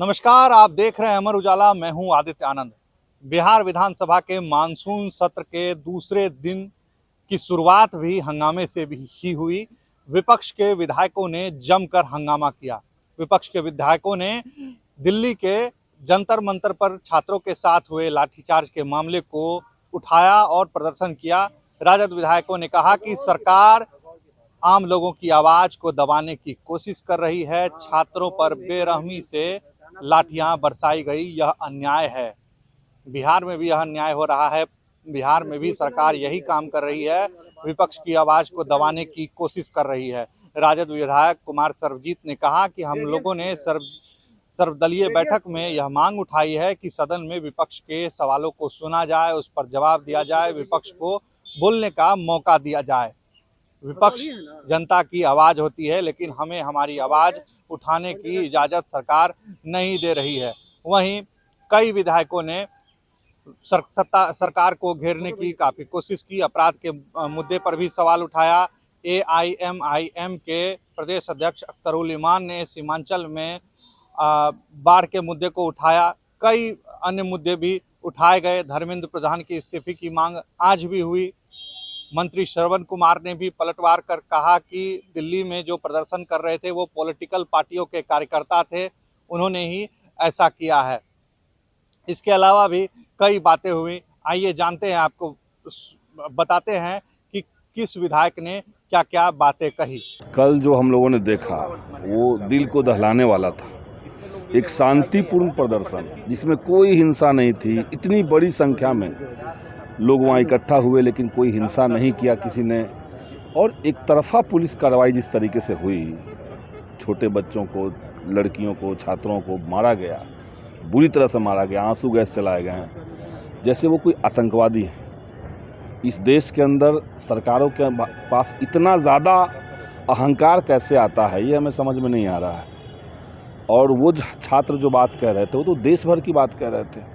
नमस्कार, आप देख रहे हैं अमर उजाला। मैं हूं आदित्य आनंद। बिहार विधानसभा के मानसून सत्र के दूसरे दिन की शुरुआत भी हंगामे से भी ही हुई। विपक्ष के विधायकों ने जमकर हंगामा किया। विपक्ष के विधायकों ने दिल्ली के जंतर मंतर पर छात्रों के साथ हुए लाठीचार्ज के मामले को उठाया और प्रदर्शन किया। राजद विधायकों ने कहा कि सरकार आम लोगों की आवाज को दबाने की कोशिश कर रही है। छात्रों पर बेरहमी से लाठियां बरसाई गई, यह अन्याय है। बिहार में भी यह अन्याय हो रहा है। बिहार में भी सरकार यही काम कर रही है, विपक्ष की आवाज को दबाने की कोशिश कर रही है। राजद विधायक कुमार सर्वजीत ने कहा कि हम लोगों ने सर्वदलीय बैठक में यह मांग उठाई है कि सदन में विपक्ष के सवालों को सुना जाए, उस पर जवाब दिया जाए, विपक्ष को बोलने का मौका दिया जाए। विपक्ष जनता की आवाज होती है, लेकिन हमें हमारी आवाज उठाने की इजाजत सरकार नहीं दे रही है। वहीं कई विधायकों ने सरकार को घेरने की काफ़ी कोशिश की। अपराध के मुद्दे पर भी सवाल उठाया। AIMIM के प्रदेश अध्यक्ष अख्तरुल ईमान ने सीमांचल में बाढ़ के मुद्दे को उठाया। कई अन्य मुद्दे भी उठाए गए। धर्मेंद्र प्रधान की इस्तीफे की मांग आज भी हुई। मंत्री श्रवण कुमार ने भी पलटवार कर कहा कि दिल्ली में जो प्रदर्शन कर रहे थे वो पॉलिटिकल पार्टियों के कार्यकर्ता थे, उन्होंने ही ऐसा किया है। इसके अलावा भी कई बातें हुई। आइए जानते हैं, आपको बताते हैं कि किस विधायक ने क्या क्या बातें कही। कल जो हम लोगों ने देखा वो दिल को दहलाने वाला था। एक शांतिपूर्ण प्रदर्शन जिसमें कोई हिंसा नहीं थी। इतनी बड़ी संख्या में लोग वहाँ इकट्ठा हुए, लेकिन कोई हिंसा नहीं किया किसी ने। और एक तरफा पुलिस कार्रवाई जिस तरीके से हुई, छोटे बच्चों को, लड़कियों को, छात्रों को मारा गया, बुरी तरह से मारा गया, आंसू गैस चलाए गए हैं, जैसे वो कोई आतंकवादी है। इस देश के अंदर सरकारों के पास इतना ज़्यादा अहंकार कैसे आता है, ये हमें समझ में नहीं आ रहा है। और वो छात्र जो बात कह रहे थे वो तो देश भर की बात कह रहे थे।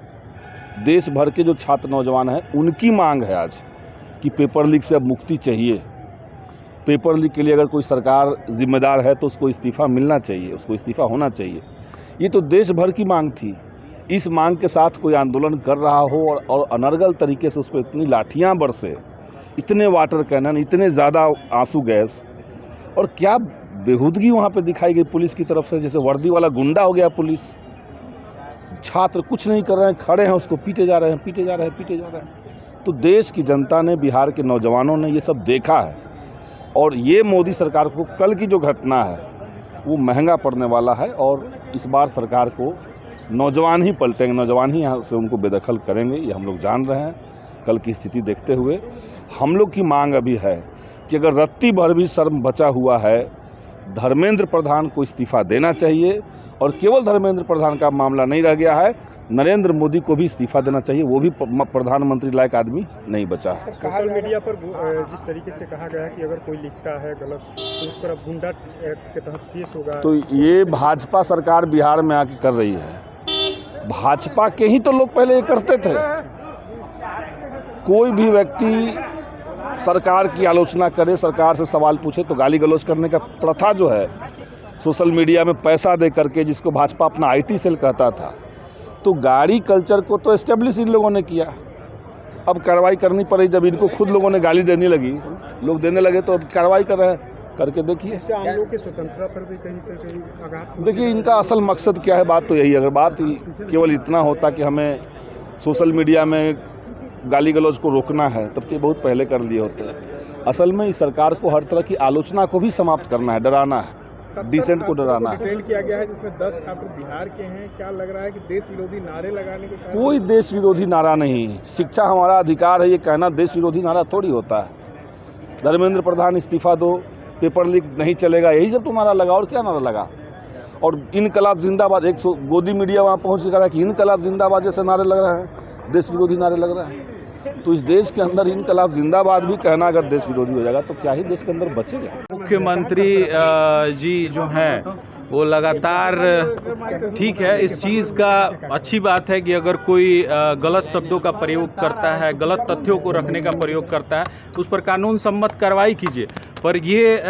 देश भर के जो छात्र नौजवान हैं उनकी मांग है आज कि पेपर लीक से अब मुक्ति चाहिए। पेपर लीक के लिए अगर कोई सरकार जिम्मेदार है तो उसको इस्तीफ़ा मिलना चाहिए, उसको इस्तीफ़ा होना चाहिए। ये तो देश भर की मांग थी। इस मांग के साथ कोई आंदोलन कर रहा हो और अनर्गल तरीके से उस पर इतनी लाठियाँ बरसे, इतने वाटर कैनन, इतने ज़्यादा आंसू गैस, और क्या बेहूदगी वहाँ पे दिखाई गई पुलिस की तरफ से, जैसे वर्दी वाला गुंडा हो गया पुलिस। छात्र कुछ नहीं कर रहे हैं, खड़े हैं, उसको पीटे जा रहे हैं, पीटे जा रहे हैं, पीटे जा रहे हैं। तो देश की जनता ने, बिहार के नौजवानों ने ये सब देखा है। और ये मोदी सरकार को कल की जो घटना है वो महंगा पड़ने वाला है। और इस बार सरकार को नौजवान ही पलटेंगे, नौजवान ही यहाँ से उनको बेदखल करेंगे, ये हम लोग जान रहे हैं। कल की स्थिति देखते हुए हम लोग की मांग अभी है कि अगर रत्ती भर भी शर्म बचा हुआ है, धर्मेंद्र प्रधान को इस्तीफ़ा देना चाहिए। और केवल धर्मेंद्र प्रधान का मामला नहीं रह गया है, नरेंद्र मोदी को भी इस्तीफा देना चाहिए। वो भी प्रधानमंत्री लायक आदमी नहीं बचा है। सोशल मीडिया पर जिस तरीके से कहा गया कि अगर कोई लिखता है गलत तो उस पर अब गुंडा एक्ट के तहत केस होगा, तो ये भाजपा सरकार बिहार में आके कर रही है। भाजपा के ही तो लोग पहले ये करते थे। कोई भी व्यक्ति सरकार की आलोचना करे, सरकार से सवाल पूछे तो गाली गलौज करने का प्रथा जो है सोशल मीडिया में पैसा दे करके, जिसको भाजपा अपना IT सेल कहता था, तो गाड़ी कल्चर को तो एस्टेब्लिश इन लोगों ने किया। अब कार्रवाई करनी पड़ी। जब इनको खुद लोगों ने गाली देने लगी, लोग देने लगे, तो अब कार्रवाई कर रहे हैं। करके देखिए। इससे आम लोगों की स्वतंत्रता पर भी कहीं आघात। देखिए, इनका असल मकसद क्या है, बात तो यही है। अगर बात केवल इतना होता कि हमें सोशल मीडिया में गाली गलौज को रोकना है, तब तो बहुत पहले कर लिए होते हैं। असल में इस सरकार को हर तरह की आलोचना को भी समाप्त करना है, डराना है, डिसेंट को डराना है। डिटेन किया गया है जिसमें 10 छात्र बिहार के हैं। क्या लग रहा है कि देश विरोधी नारे लगाने के? कोई देश विरोधी नारा नहीं। शिक्षा हमारा अधिकार है, ये कहना देश विरोधी नारा थोड़ी होता है। धर्मेंद्र प्रधान इस्तीफा दो, पेपर लीक नहीं चलेगा, यही सब तो नारा लगा, और क्या नारा लगा। और इनकलाब जिंदाबाद, एक गोदी मीडिया वहाँ पहुँच के कहा कि इनकलाब जिंदाबाद जैसे नारे लग रहे हैं, देश विरोधी नारे लग रहे हैं। तो इस देश के अंदर इनकलाब जिंदाबाद भी कहना अगर देश विरोधी हो जाएगा तो क्या ही देश के अंदर बचेगा। मुख्यमंत्री जी जो हैं वो लगातार, ठीक है, इस चीज़ का अच्छी बात है कि अगर कोई गलत शब्दों का प्रयोग करता है, गलत तथ्यों को रखने का प्रयोग करता है, उस पर कानून सम्मत कार्रवाई कीजिए। पर ये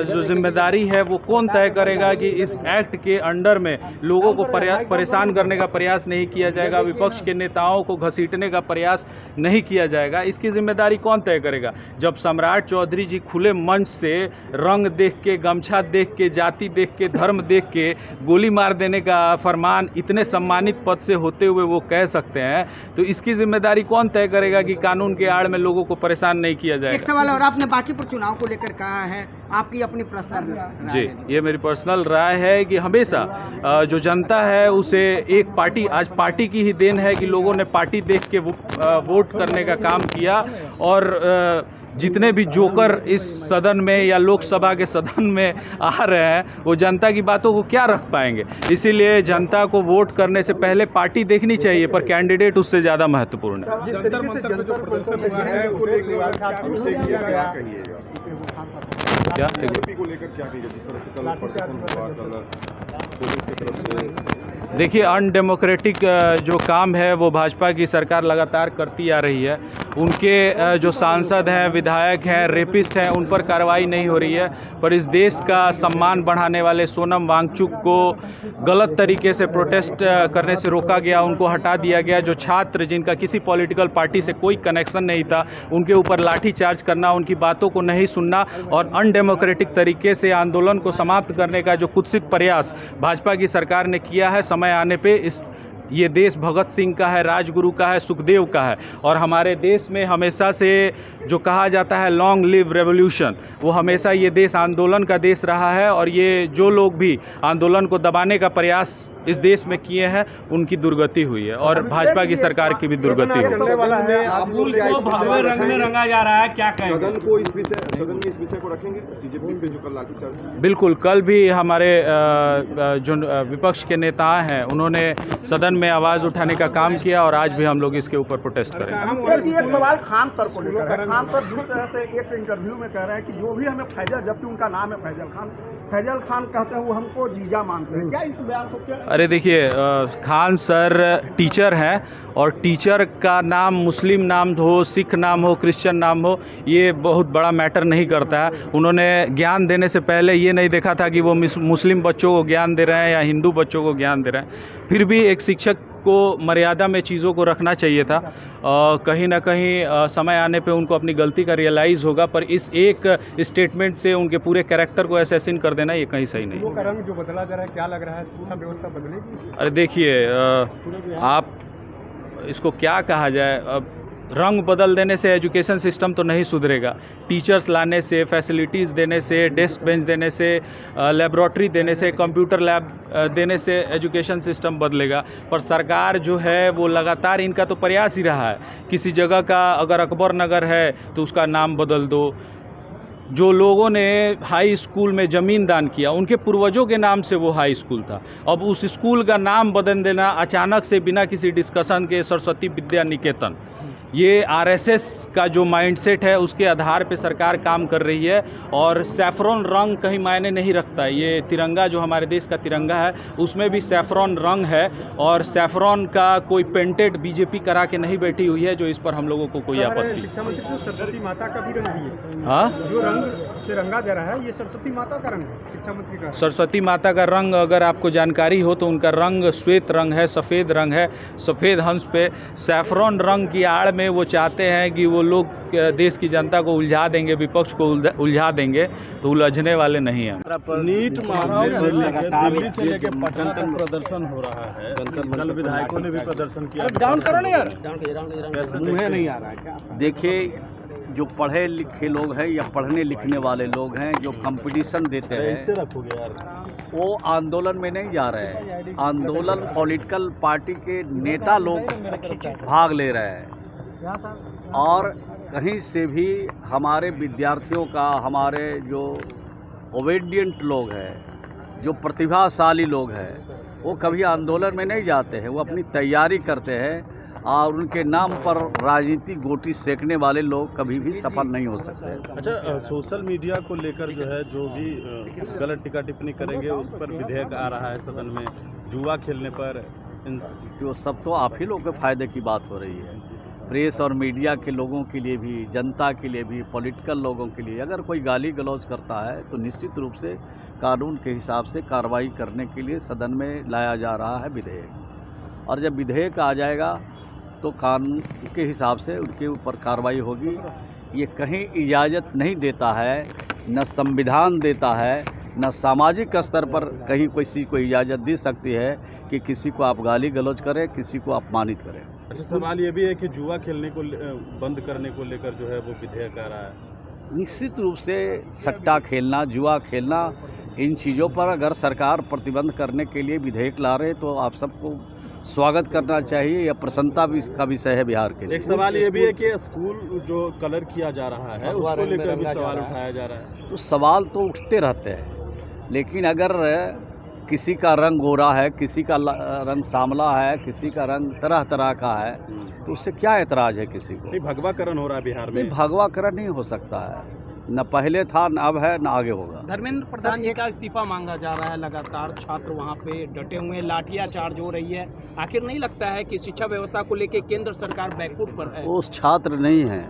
जो जिम्मेदारी है वो कौन तय करेगा कि इस एक्ट के अंडर में लोगों को परेशान करने का प्रयास नहीं किया जाएगा, विपक्ष के नेताओं को घसीटने का प्रयास नहीं किया जाएगा, इसकी जिम्मेदारी कौन तय करेगा। जब सम्राट चौधरी जी खुले मंच से रंग देख के, गमछा देख के, जाति देख के, धर्म देख के गोली मार देने का फरमान इतने सम्मानित पद से होते हुए वो कह सकते हैं, तो इसकी जिम्मेदारी कौन तय करेगा कि कानून के आड़ में लोगों को परेशान नहीं किया एक जाएगा। सवाल और, आपने बांकीपुर चुनाव को लेकर कहा है, आपकी अपनी पर्सनल राय जी, है। ये मेरी पर्सनल राय है कि हमेशा जो जनता है उसे एक पार्टी, आज पार्टी की ही देन है कि लोगों ने पार्टी देख के वोट करने का काम किया, और जितने भी जोकर इस सदन में या लोकसभा के सदन में आ रहे हैं वो जनता की बातों को क्या रख पाएंगे। इसीलिए जनता को वोट करने से पहले पार्टी देखनी चाहिए, पर कैंडिडेट उससे ज़्यादा महत्वपूर्ण है। जिस तरीके से जनता को लेकर क्या को लेकर क्या कहिएगा, जिस तरह से कल प्रदर्शन हुआ, कल पुलिस की तरफ से? देखिए, अनडेमोक्रेटिक जो काम है वो भाजपा की सरकार लगातार करती आ रही है। उनके जो सांसद हैं, विधायक हैं, रेपिस्ट हैं, उन पर कार्रवाई नहीं हो रही है, पर इस देश का सम्मान बढ़ाने वाले सोनम वांगचुक को गलत तरीके से प्रोटेस्ट करने से रोका गया, उनको हटा दिया गया। जो छात्र जिनका किसी पॉलिटिकल पार्टी से कोई कनेक्शन नहीं था, उनके ऊपर लाठीचार्ज करना, उनकी बातों को नहीं सुनना और अनडेमोक्रेटिक तरीके से आंदोलन को समाप्त करने का जो कुत्सित प्रयास भाजपा की सरकार ने किया है, समय आने पे ये देश भगत सिंह का है, राजगुरु का है, सुखदेव का है। और हमारे देश में हमेशा से जो कहा जाता है लॉन्ग लिव रेवोल्यूशन, वो हमेशा ये देश आंदोलन का देश रहा है, और ये जो लोग भी आंदोलन को दबाने का प्रयास इस देश में किए हैं उनकी दुर्गति हुई है, और भाजपा की सरकार की भी दुर्गति हुई है। रंग में रंगा जा रहा है, क्या कहेंगे? सदन में इस विषय को रखेंगे, सीजेपी पे जो कल लाठीचार्ज? बिल्कुल, कल भी हमारे जो विपक्ष के नेता हैं उन्होंने सदन में आवाज़ उठाने का काम किया, और आज भी हम लोग इसके ऊपर प्रोटेस्ट करेंगे। एक सवाल खान सर को लेकर है। खान सर जिस तरह से एक इंटरव्यू में कह रहे हैं कि जो भी हमें फैजल, जबकि उनका नाम है फैजल खान कहते हैं वो हमको जीजा मानते हैं, क्या इस बयान को क्या? अरे देखिए, खान सर टीचर हैं, और टीचर का नाम मुस्लिम नाम हो, सिख नाम हो, क्रिश्चियन नाम हो, ये बहुत बड़ा मैटर नहीं करता है। उन्होंने ज्ञान देने से पहले ये नहीं देखा था कि वो मुस्लिम बच्चों को ज्ञान दे रहे हैं या हिंदू बच्चों को ज्ञान दे रहे हैं। फिर भी एक शिक्षक को मर्यादा में चीज़ों को रखना चाहिए था। कहीं ना कहीं समय आने पे उनको अपनी गलती का रियलाइज़ होगा, पर इस एक स्टेटमेंट से उनके पूरे कैरेक्टर को असैसिन कर देना ये कहीं सही नहीं। वो का रंग जो बदला जा रहा है, क्या लग रहा है, शिक्षा व्यवस्था बदलेगी? अरे देखिए, आप इसको क्या कहा जाए, अब रंग बदल देने से एजुकेशन सिस्टम तो नहीं सुधरेगा। टीचर्स लाने से, फैसिलिटीज़ देने से, डेस्क बेंच देने से, लेबोरेटरी देने से, कंप्यूटर लैब देने से एजुकेशन सिस्टम बदलेगा। पर सरकार जो है वो लगातार, इनका तो प्रयास ही रहा है, किसी जगह का अगर अकबर नगर है तो उसका नाम बदल दो। जो लोगों ने हाई स्कूल में ज़मीन दान किया, उनके पूर्वजों के नाम से वो हाई स्कूल था, अब उस स्कूल का नाम बदल देना अचानक से बिना किसी डिस्कशन के सरस्वती विद्या निकेतन, ये आरएसएस का जो माइंडसेट है उसके आधार पे सरकार काम कर रही है। और सैफरॉन रंग कहीं मायने नहीं रखता है। ये तिरंगा जो हमारे देश का तिरंगा है उसमें भी सैफरॉन रंग है, और सैफरॉन का कोई पेंटेड बीजेपी करा के नहीं बैठी हुई है, जो इस पर हम लोगों को कोई आपत्ति। शिक्षा मंत्री को सरस्वती माता का भी रंग है। हाँ, जो रंग से रंगा जा रहा है ये सरस्वती माता का रंग है, शिक्षा मंत्री का। सरस्वती माता का रंग अगर आपको जानकारी हो तो उनका रंग श्वेत रंग है, सफ़ेद रंग है, सफ़ेद हंस पे सैफरॉन रंग की आड़ में वो चाहते हैं कि वो लोग देश की जनता को उलझा देंगे, विपक्ष को उलझा देंगे, तो उलझने वाले नहीं हैं। नीट मामले में दिल्ली से लेकर पटना तक प्रदर्शन हो रहा है, कल विधायकों ने भी प्रदर्शन किया। डाउन करो ना यार, मुझे नहीं आ रहा है क्या? देखिए, जो पढ़े लिखे लोग हैं या पढ़ने लिखने वाले लोग हैं जो कंपटीशन देते हैं, रखोगे यार, वो आंदोलन में नहीं जा रहे हैं। आंदोलन पॉलिटिकल पार्टी के नेता लोग भाग ले रहे हैं, और कहीं से भी हमारे विद्यार्थियों का, हमारे जो ओबीडियंट लोग हैं, जो प्रतिभाशाली लोग हैं, वो कभी आंदोलन में नहीं जाते हैं। वो अपनी तैयारी करते हैं, और उनके नाम पर राजनीतिक गोटी सेकने वाले लोग कभी भी सफल नहीं हो सकते। अच्छा, सोशल मीडिया को लेकर जो है, जो भी गलत टीका टिप्पणी करेंगे उस पर विधेयक आ रहा है सदन में, जुआ खेलने पर जो सब तो आप ही लोग के फायदे की बात हो रही है। प्रेस और मीडिया के लोगों के लिए भी, जनता के लिए भी, पॉलिटिकल लोगों के लिए, अगर कोई गाली गलौज करता है तो निश्चित रूप से कानून के हिसाब से कार्रवाई करने के लिए सदन में लाया जा रहा है विधेयक। और जब विधेयक आ जाएगा तो कानून के हिसाब से उनके ऊपर कार्रवाई होगी। ये कहीं इजाज़त नहीं देता है, न संविधान देता है, न सामाजिक स्तर पर कहीं किसी को इजाज़त दे सकती है कि किसी को आप गाली गलौज करें, किसी को अपमानित करें। अच्छा, सवाल ये भी है कि जुआ खेलने को बंद करने को लेकर जो है वो विधेयक आ रहा है। निश्चित रूप से सट्टा खेलना, जुआ खेलना, इन चीज़ों पर अगर सरकार प्रतिबंध करने के लिए विधेयक ला रहे तो आप सबको स्वागत करना चाहिए। यह प्रसन्नता भी का विषय है बिहार के लिए। एक सवाल ये भी है कि स्कूल जो कलर किया जा रहा है उसको लेकर भी सवाल उठाया जा रहा है। तो सवाल तो उठते रहते हैं, लेकिन अगर किसी का रंग गोरा है, किसी का रंग सांवला है, किसी का रंग तरह तरह का है, तो उससे क्या एतराज़ है किसी को? नहीं, भगवाकरण हो रहा है बिहार में। नहीं, भगवाकरण नहीं हो सकता है, न पहले था, न अब है, न आगे होगा। धर्मेंद्र प्रधान जी का इस्तीफा मांगा जा रहा है, लगातार छात्र वहाँ पे डटे हुए हैं, लाठियाचार्ज हो रही है। आखिर नहीं लगता है कि शिक्षा व्यवस्था को लेकर केंद्र सरकार बैकफुट पर है? वो छात्र नहीं है,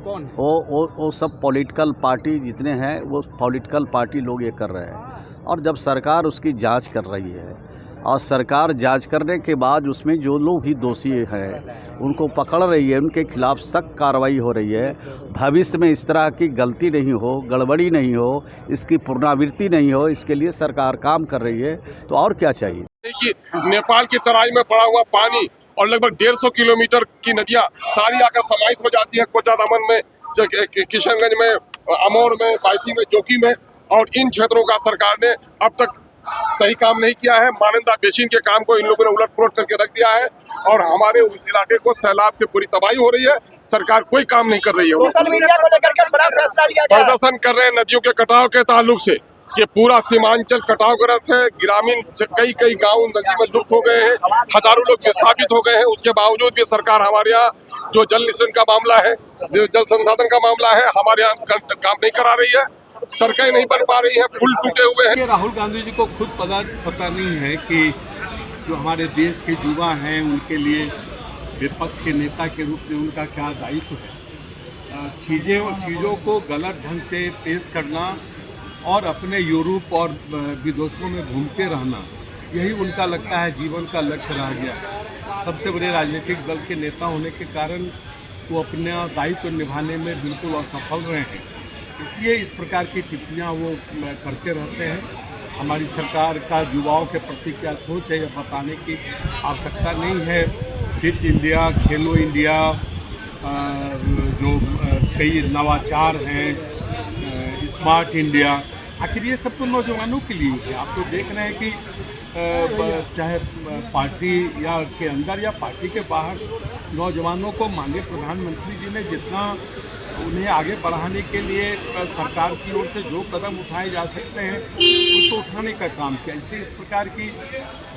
कौन है? वो सब पॉलिटिकल पार्टी जितने हैं वो पॉलिटिकल पार्टी लोग ये कर रहे हैं। और जब सरकार उसकी जांच कर रही है और सरकार जांच करने के बाद उसमें जो लोग ही दोषी हैं उनको पकड़ रही है, उनके खिलाफ सख्त कार्रवाई हो रही है, भविष्य में इस तरह की गलती नहीं हो, गड़बड़ी नहीं हो, इसकी पुनरावृत्ति नहीं हो, इसके लिए सरकार काम कर रही है। तो और क्या चाहिए? देखिए, नेपाल की तराई में पड़ा हुआ पानी और लगभग 150 किलोमीटर की नदियां सारी आकर समाहित हो जाती है कोचा दमन में, किशनगंज में, अमौर में, बायसी में, जोकी में। और इन क्षेत्रों का सरकार ने अब तक सही काम नहीं किया है। मानंदा बेसिन के काम को इन लोगों ने उलट पुलट करके रख दिया है और हमारे उस इलाके को सैलाब से पूरी तबाही हो रही है। सरकार कोई काम नहीं कर रही है। सोशल मीडिया को लेकर के बड़ा फैसला लिया गया है। प्रदर्शन कर रहे हैं नदियों के कटाव के ताल्लुक से कि पूरा सीमांचल कटावग्रस्त है। ग्रामीण कई गांव नदी में लुप्त हो गए हैं, हजारों लोग विस्थापित हो गए हैं। उसके बावजूद भी सरकार हमारे यहाँ जो जल निस्सरण का मामला है, जो जल संसाधन का मामला है, हमारे यहाँ काम नहीं करा रही है। सड़कें नहीं बन पा रही हैं, पुल टूटे हुए हैं। राहुल गांधी जी को खुद पता नहीं है कि जो हमारे देश के युवा हैं उनके लिए विपक्ष के नेता के रूप में उनका क्या दायित्व है। चीज़ों को गलत ढंग से पेश करना और अपने यूरोप और विदेशों में घूमते रहना, यही उनका लगता है जीवन का लक्ष्य रह गया। सबसे बड़े राजनीतिक दल के नेता होने के कारण वो अपना दायित्व निभाने में बिल्कुल असफल रहे हैं, इसलिए इस प्रकार की टिप्पणियाँ वो करते रहते हैं। हमारी सरकार का युवाओं के प्रति क्या सोच है यह बताने की आवश्यकता नहीं है। फिट इंडिया, खेलो इंडिया, जो कई नवाचार हैं, स्मार्ट इंडिया, आखिर ये सब तो नौजवानों के लिए है। आप तो देख रहे हैं कि चाहे पार्टी या के अंदर या पार्टी के बाहर नौजवानों को माननीय प्रधानमंत्री जी ने जितना उन्हें आगे बढ़ाने के लिए सरकार की ओर से जो कदम उठाए जा सकते हैं उसको उठाने का काम किया। इसलिए इस प्रकार की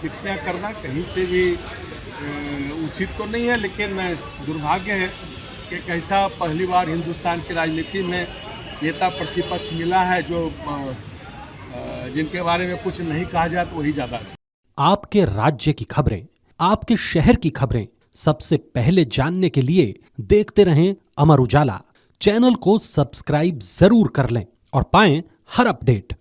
टिप्पणियाँ करना कहीं से भी उचित तो नहीं है, लेकिन दुर्भाग्य है कि कैसा पहली बार हिंदुस्तान की राजनीति में नेता प्रतिपक्ष मिला है जो जिनके बारे में कुछ नहीं कहा जाए तो वही ज़्यादा अच्छा। आपके राज्य की खबरें, आपके शहर की खबरें सबसे पहले जानने के लिए देखते रहें अमर उजाला। चैनल को सब्सक्राइब जरूर कर लें और पाएं हर अपडेट।